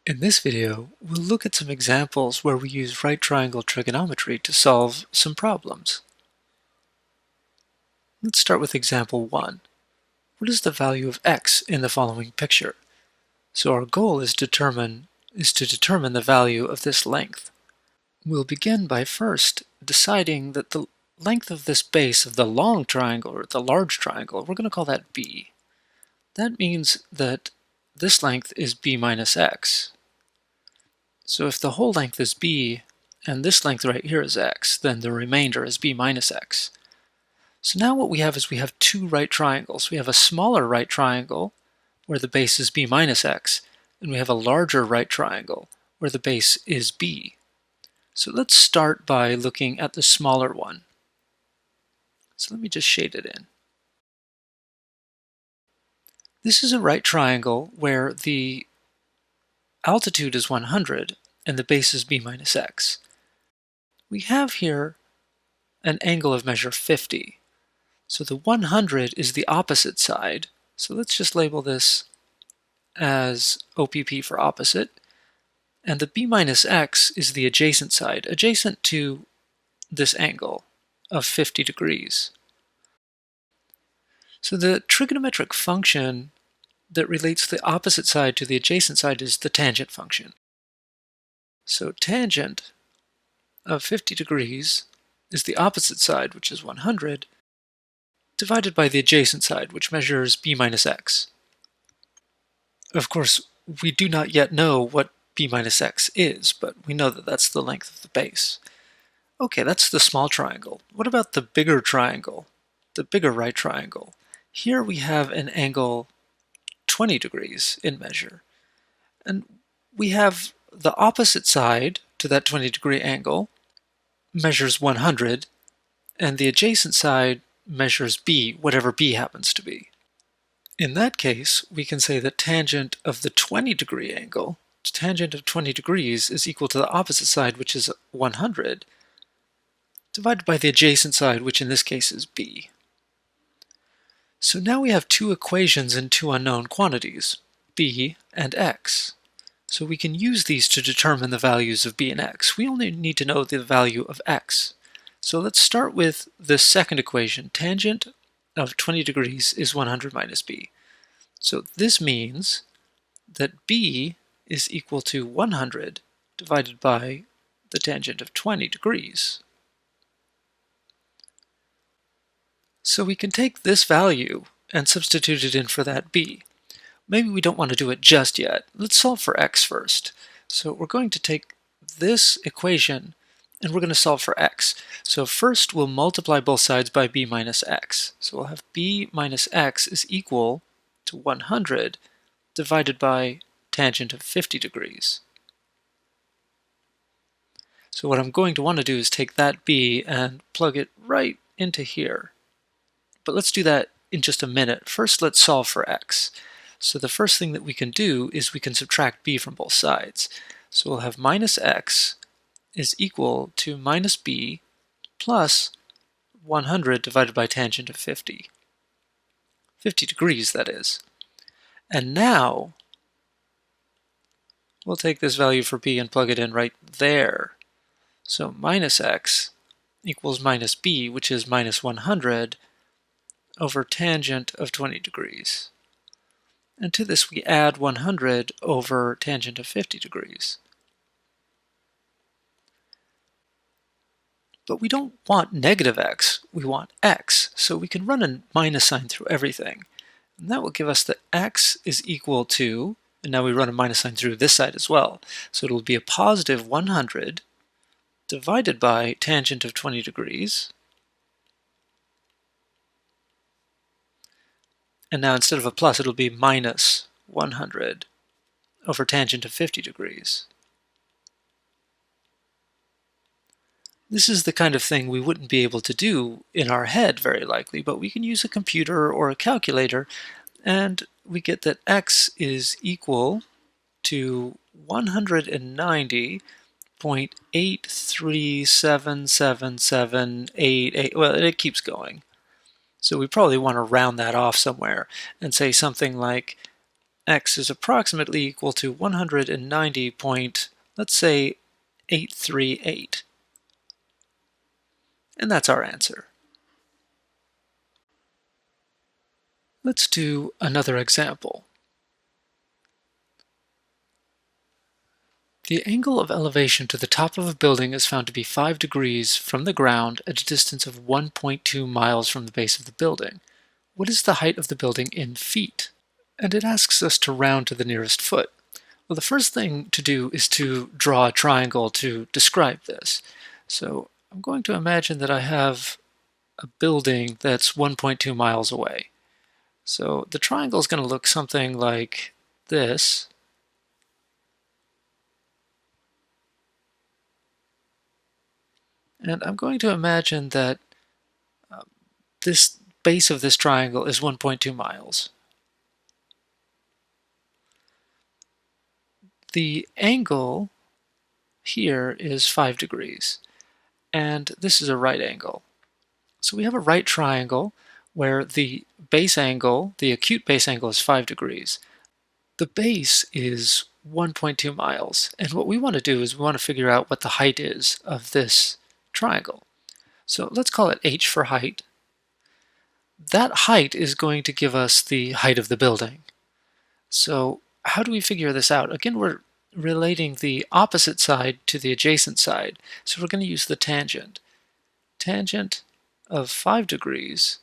In this video, we'll look at some examples where we use right triangle trigonometry to solve some problems. Let's start with example 1. What is the value of x in the following picture? So our goal is to determine the value of this length. We'll begin by first deciding that the length of this base of the long triangle, or the large triangle, we're going to call that b. That means that this length is b minus x. So if the whole length is b, and this length right here is x, then the remainder is b minus x. So now what we have is we have two right triangles. We have a smaller right triangle, where the base is b minus x, and we have a larger right triangle, where the base is b. So let's start by looking at the smaller one. So let me just shade it in. This is a right triangle where the altitude is 100 and the base is b minus x. We have here an angle of measure 50. So the 100 is the opposite side. So let's just label this as OPP for opposite. And the b minus x is the adjacent side, adjacent to this angle of 50 degrees. So the trigonometric function that relates the opposite side to the adjacent side is the tangent function. So tangent of 50 degrees is the opposite side, which is 100, divided by the adjacent side, which measures b minus x. Of course, we do not yet know what b minus x is, but we know that that's the length of the base. Okay, that's the small triangle. What about the bigger triangle, the bigger right triangle? Here we have an angle 20 degrees in measure, and we have the opposite side to that 20-degree angle measures 100, and the adjacent side measures b, whatever b happens to be. In that case, we can say that tangent of the 20-degree angle, tangent of 20 degrees, is equal to the opposite side, which is 100, divided by the adjacent side, which in this case is b. So now we have two equations and two unknown quantities, b and x. So we can use these to determine the values of b and x. We only need to know the value of x. So let's start with the second equation. Tangent of 20 degrees is 100 minus b. So this means that b is equal to 100 divided by the tangent of 20 degrees. So we can take this value and substitute it in for that b. Maybe we don't want to do it just yet. Let's solve for x first. So we're going to take this equation and we're going to solve for x. So first we'll multiply both sides by b minus x. So we'll have b minus x is equal to 100 divided by tangent of 50 degrees. So what I'm going to want to do is take that b and plug it right into here. But let's do that in just a minute. First, let's solve for x. So the first thing that we can do is we can subtract b from both sides. So we'll have minus x is equal to minus b plus 100 divided by tangent of 50. 50 degrees, that is. And now we'll take this value for b and plug it in right there. So minus x equals minus b, which is minus 100 over tangent of 20 degrees. And to this we add 100 over tangent of 50 degrees. But we don't want negative x, we want x. So we can run a minus sign through everything. And that will give us that x is equal to, and now we run a minus sign through this side as well. So it'll be a positive 100 divided by tangent of 20 degrees. And now instead of a plus, it'll be minus 100 over tangent of 50 degrees. This is the kind of thing we wouldn't be able to do in our head very likely, but we can use a computer or a calculator, and we get that x is equal to 190.837778. Well, it keeps going. So we probably want to round that off somewhere and say something like x is approximately equal to 190 point, let's say, 838. And that's our answer. Let's do another example. The angle of elevation to the top of a building is found to be 5 degrees from the ground at a distance of 1.2 miles from the base of the building. What is the height of the building in feet? And it asks us to round to the nearest foot. Well, the first thing to do is to draw a triangle to describe this. So I'm going to imagine that I have a building that's 1.2 miles away. So the triangle is going to look something like this. And I'm going to imagine that this base of this triangle is 1.2 miles. The angle here is 5 degrees, and this is a right angle. So we have a right triangle where the base angle, the acute base angle, is 5 degrees. The base is 1.2 miles, and what we want to do is we want to figure out what the height is of this triangle. So let's call it h for height. That height is going to give us the height of the building. So how do we figure this out? Again, we're relating the opposite side to the adjacent side. So we're going to use the tangent. Tangent of 5 degrees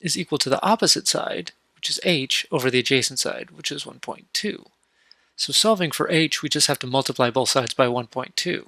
is equal to the opposite side, which is h, over the adjacent side, which is 1.2. So solving for h, we just have to multiply both sides by 1.2.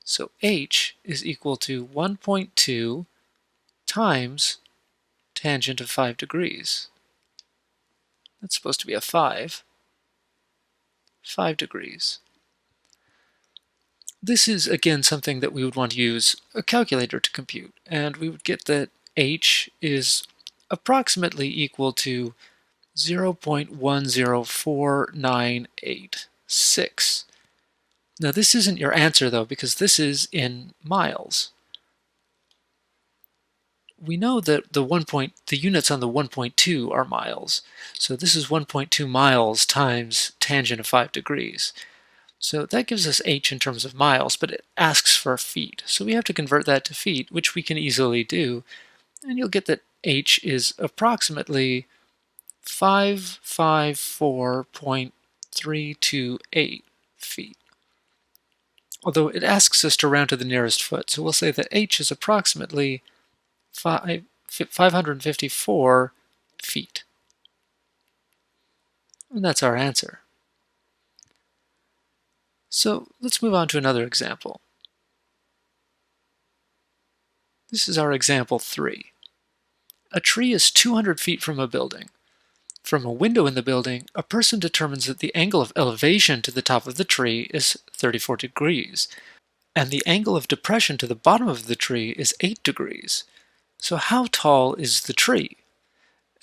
So h is equal to 1.2 times tangent of 5 degrees. That's supposed to be a 5 degrees. This is, again, something that we would want to use a calculator to compute, and we would get that h is approximately equal to 0.104986. Now this isn't your answer though, because this is in miles. We know that the units on the 1.2 are miles, so this is 1.2 miles times tangent of 5 degrees. So that gives us h in terms of miles, but it asks for feet. So we have to convert that to feet, which we can easily do, and you'll get that h is approximately 554.328 feet. Although it asks us to round to the nearest foot, so we'll say that h is approximately 554 feet. And that's our answer. So let's move on to another example. This is our example 3. A tree is 200 feet from a building. From a window in the building, a person determines that the angle of elevation to the top of the tree is 34 degrees, and the angle of depression to the bottom of the tree is 8 degrees. So how tall is the tree?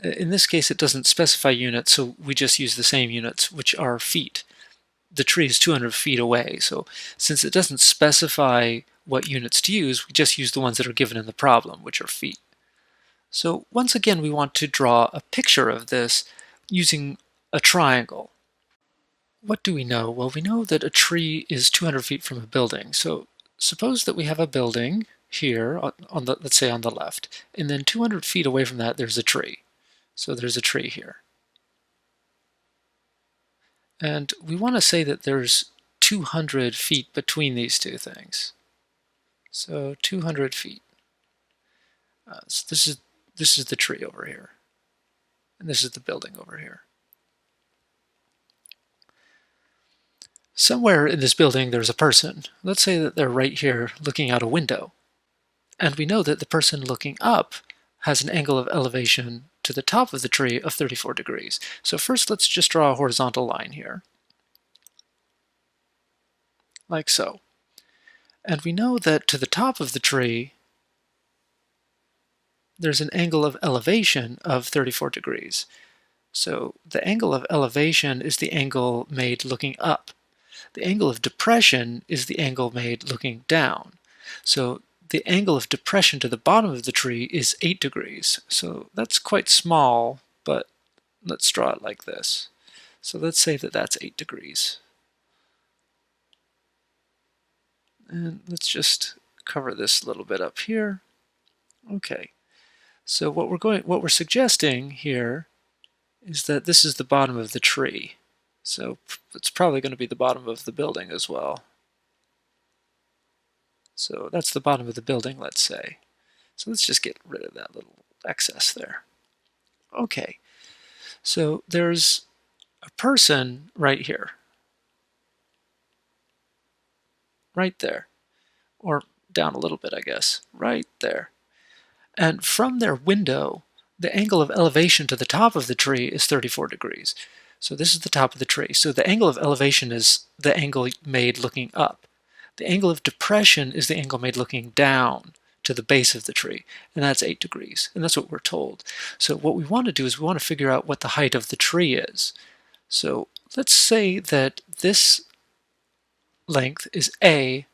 In this case, it doesn't specify units, so we just use the same units, which are feet. The tree is 200 feet away, so since it doesn't specify what units to use, we just use the ones that are given in the problem, which are feet. So once again, we want to draw a picture of this using a triangle. What do we know? Well, we know that a tree is 200 feet from a building. So suppose that we have a building here, let's say on the left, and then 200 feet away from that there's a tree. So there's a tree here. And we want to say that there's 200 feet between these two things. So 200 feet. So this is the tree over here, and this is the building over here. Somewhere in this building there's a person. Let's say that they're right here looking out a window. And we know that the person looking up has an angle of elevation to the top of the tree of 34 degrees. So first let's just draw a horizontal line here, like so. And we know that to the top of the tree there's an angle of elevation of 34 degrees. So the angle of elevation is the angle made looking up. The angle of depression is the angle made looking down. So the angle of depression to the bottom of the tree is 8 degrees. So that's quite small, but let's draw it like this. So let's say that that's 8 degrees. And let's just cover this little bit up here. Okay. So what we're suggesting here is that this is the bottom of the tree. So it's probably going to be the bottom of the building as well. So that's the bottom of the building, let's say. So let's just get rid of that little excess there. Okay. So there's a person right here. Right there. Or down a little bit, I guess. Right there. And from their window, the angle of elevation to the top of the tree is 34 degrees. So this is the top of the tree. So the angle of elevation is the angle made looking up. The angle of depression is the angle made looking down to the base of the tree, and that's 8 degrees, and that's what we're told. So what we want to do is we want to figure out what the height of the tree is. So let's say that this length is A,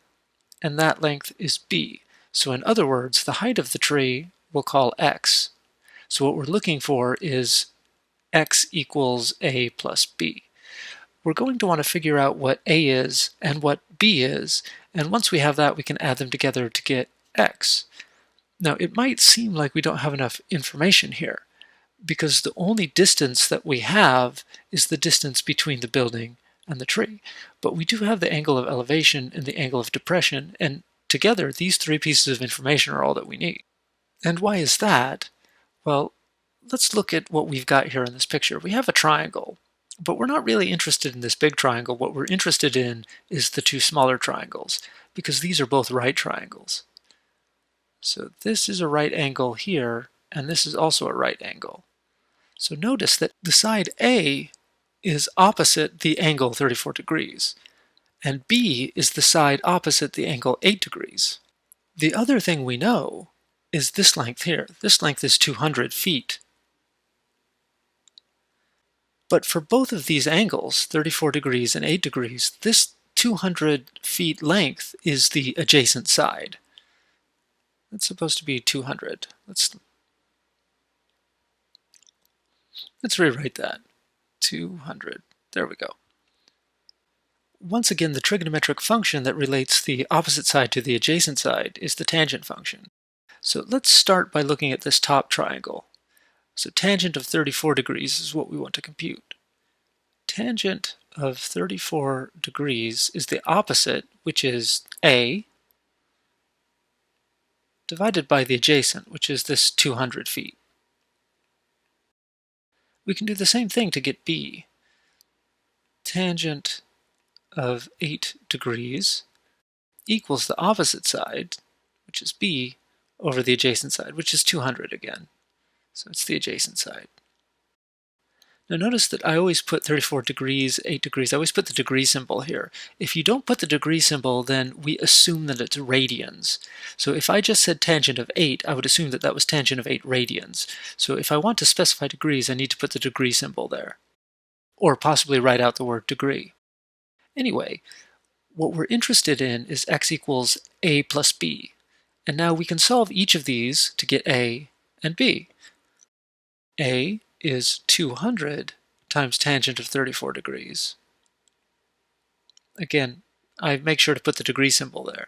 and that length is B. So in other words, the height of the tree we'll call x. So what we're looking for is x equals A plus B. We're going to want to figure out what A is and what B is, and once we have that, we can add them together to get x. Now, it might seem like we don't have enough information here, because the only distance that we have is the distance between the building and the tree. But we do have the angle of elevation and the angle of depression, and together, these three pieces of information are all that we need. And why is that? Well, let's look at what we've got here in this picture. We have a triangle, but we're not really interested in this big triangle. What we're interested in is the two smaller triangles, because these are both right triangles. So this is a right angle here, and this is also a right angle. So notice that the side A is opposite the angle 34 degrees, and B is the side opposite the angle 8 degrees. The other thing we know is this length here. This length is 200 feet. But for both of these angles, 34 degrees and 8 degrees, this 200 feet length is the adjacent side. It's supposed to be 200. Let's rewrite that. 200. There we go. Once again, the trigonometric function that relates the opposite side to the adjacent side is the tangent function. So let's start by looking at this top triangle. So tangent of 34 degrees is what we want to compute. Tangent of 34 degrees is the opposite, which is A, divided by the adjacent, which is this 200 feet. We can do the same thing to get B. Tangent of 8 degrees equals the opposite side, which is B, over the adjacent side, which is 200 again. So it's the adjacent side. Now notice that I always put 34 degrees, 8 degrees, I always put the degree symbol here. If you don't put the degree symbol, then we assume that it's radians. So if I just said tangent of 8, I would assume that that was tangent of 8 radians. So if I want to specify degrees, I need to put the degree symbol there. Or possibly write out the word degree. Anyway, what we're interested in is x equals A plus B. And now we can solve each of these to get A and B. A is 200 times tangent of 34 degrees. Again, I make sure to put the degree symbol there.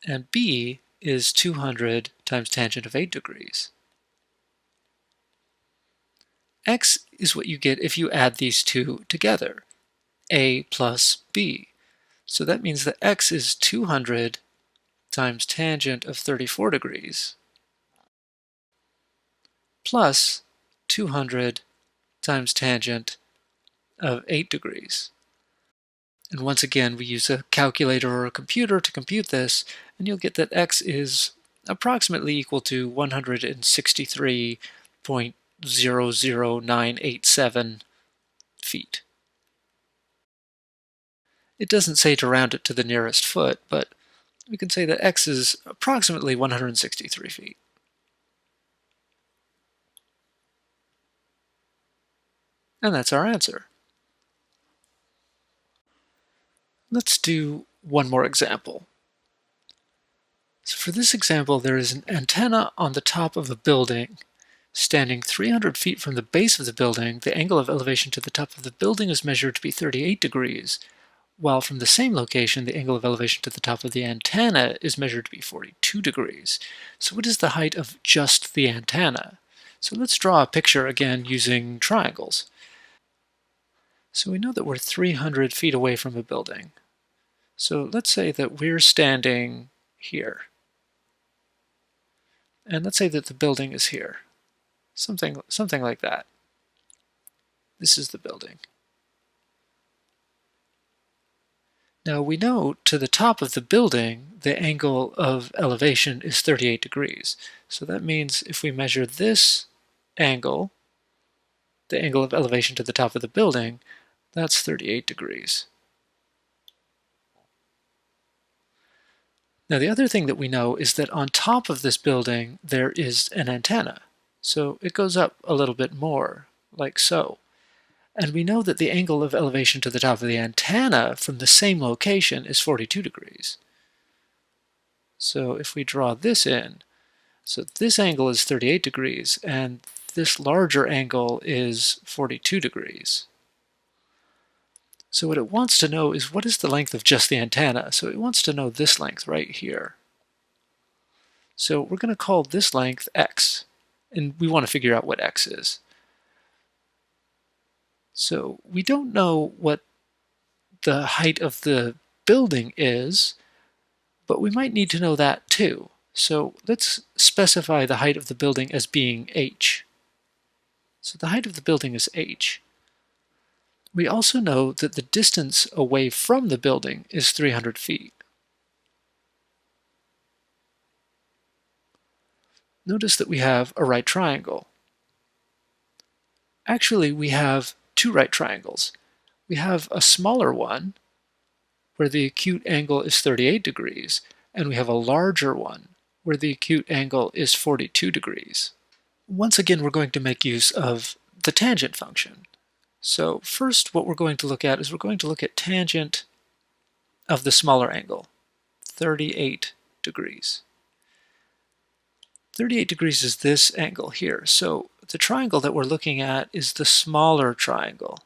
And B is 200 times tangent of 8 degrees. X is what you get if you add these two together, A plus B. So that means that x is 200 times tangent of 34 degrees plus 200 times tangent of 8 degrees. And once again, we use a calculator or a computer to compute this, and you'll get that x is approximately equal to 163.00987 feet. It doesn't say to round it to the nearest foot, but we can say that x is approximately 163 feet. And that's our answer. Let's do one more example. So for this example, there is an antenna on the top of a building. Standing 300 feet from the base of the building, the angle of elevation to the top of the building is measured to be 38 degrees, while from the same location, the angle of elevation to the top of the antenna is measured to be 42 degrees. So what is the height of just the antenna? So let's draw a picture again using triangles. So we know that we're 300 feet away from a building. So let's say that we're standing here. And let's say that the building is here. Something like that. This is the building. Now we know to the top of the building, the angle of elevation is 38 degrees. So that means if we measure this angle, the angle of elevation to the top of the building, that's 38 degrees. Now the other thing that we know is that on top of this building there is an antenna. So it goes up a little bit more, like so. And we know that the angle of elevation to the top of the antenna from the same location is 42 degrees. So if we draw this in, so this angle is 38 degrees, and this larger angle is 42 degrees. So what it wants to know is what is the length of just the antenna. So it wants to know this length right here. So we're going to call this length x, and we want to figure out what x is. So we don't know what the height of the building is, but we might need to know that too. So let's specify the height of the building as being h. So the height of the building is h. We also know that the distance away from the building is 300 feet. Notice that we have a right triangle. Actually, we have two right triangles. We have a smaller one where the acute angle is 38 degrees, and we have a larger one where the acute angle is 42 degrees. Once again, we're going to make use of the tangent function. So first, what we're going to look at is we're going to look at tangent of the smaller angle, 38 degrees. 38 degrees is this angle here. So the triangle that we're looking at is the smaller triangle,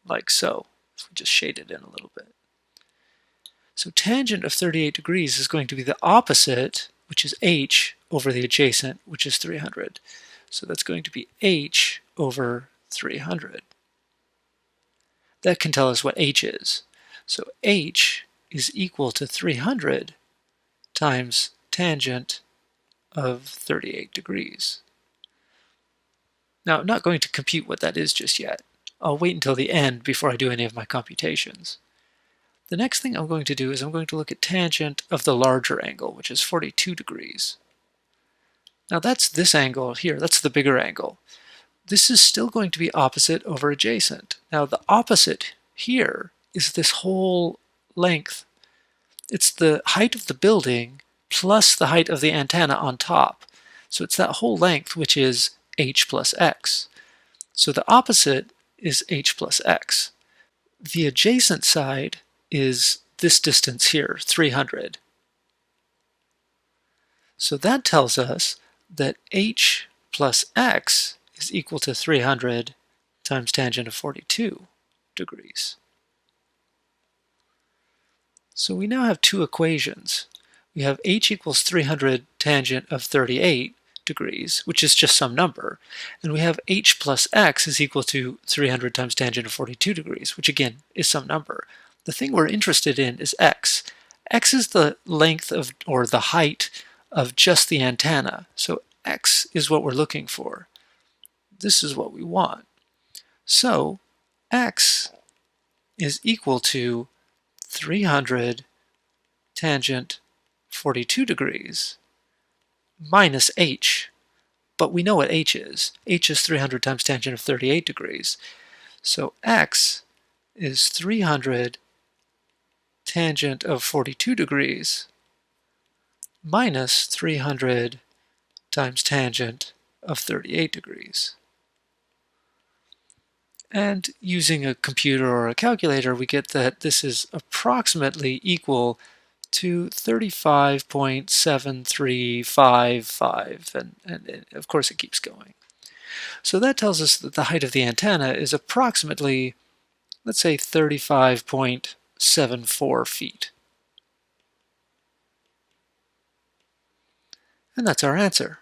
like so. If we just shade it in a little bit. So tangent of 38 degrees is going to be the opposite, which is h, over the adjacent, which is 300. So that's going to be h over 300. That can tell us what h is. So h is equal to 300 times tangent of 38 degrees. Now, I'm not going to compute what that is just yet. I'll wait until the end before I do any of my computations. The next thing I'm going to do is I'm going to look at tangent of the larger angle, which is 42 degrees. Now that's this angle here, that's the bigger angle. This is still going to be opposite over adjacent. Now the opposite here is this whole length. It's the height of the building plus the height of the antenna on top. So it's that whole length, which is h plus x. So the opposite is h plus x. The adjacent side is this distance here, 300. So that tells us that h plus x is equal to 300 times tangent of 42 degrees. So we now have two equations. We have h equals 300 tangent of 38 degrees, which is just some number, and we have h plus x is equal to 300 times tangent of 42 degrees, which again is some number. The thing we're interested in is x. X is the length of, or the height of just the antenna. So x is what we're looking for. This is what we want. So x is equal to 300 tangent 42 degrees minus h. But we know what h is. H is 300 times tangent of 38 degrees. So x is 300 tangent of 42 degrees minus 300 times tangent of 38 degrees. And using a computer or a calculator, we get that this is approximately equal to 35.7355, and of course it keeps going. So that tells us that the height of the antenna is approximately, let's say, 35.74 feet. And that's our answer.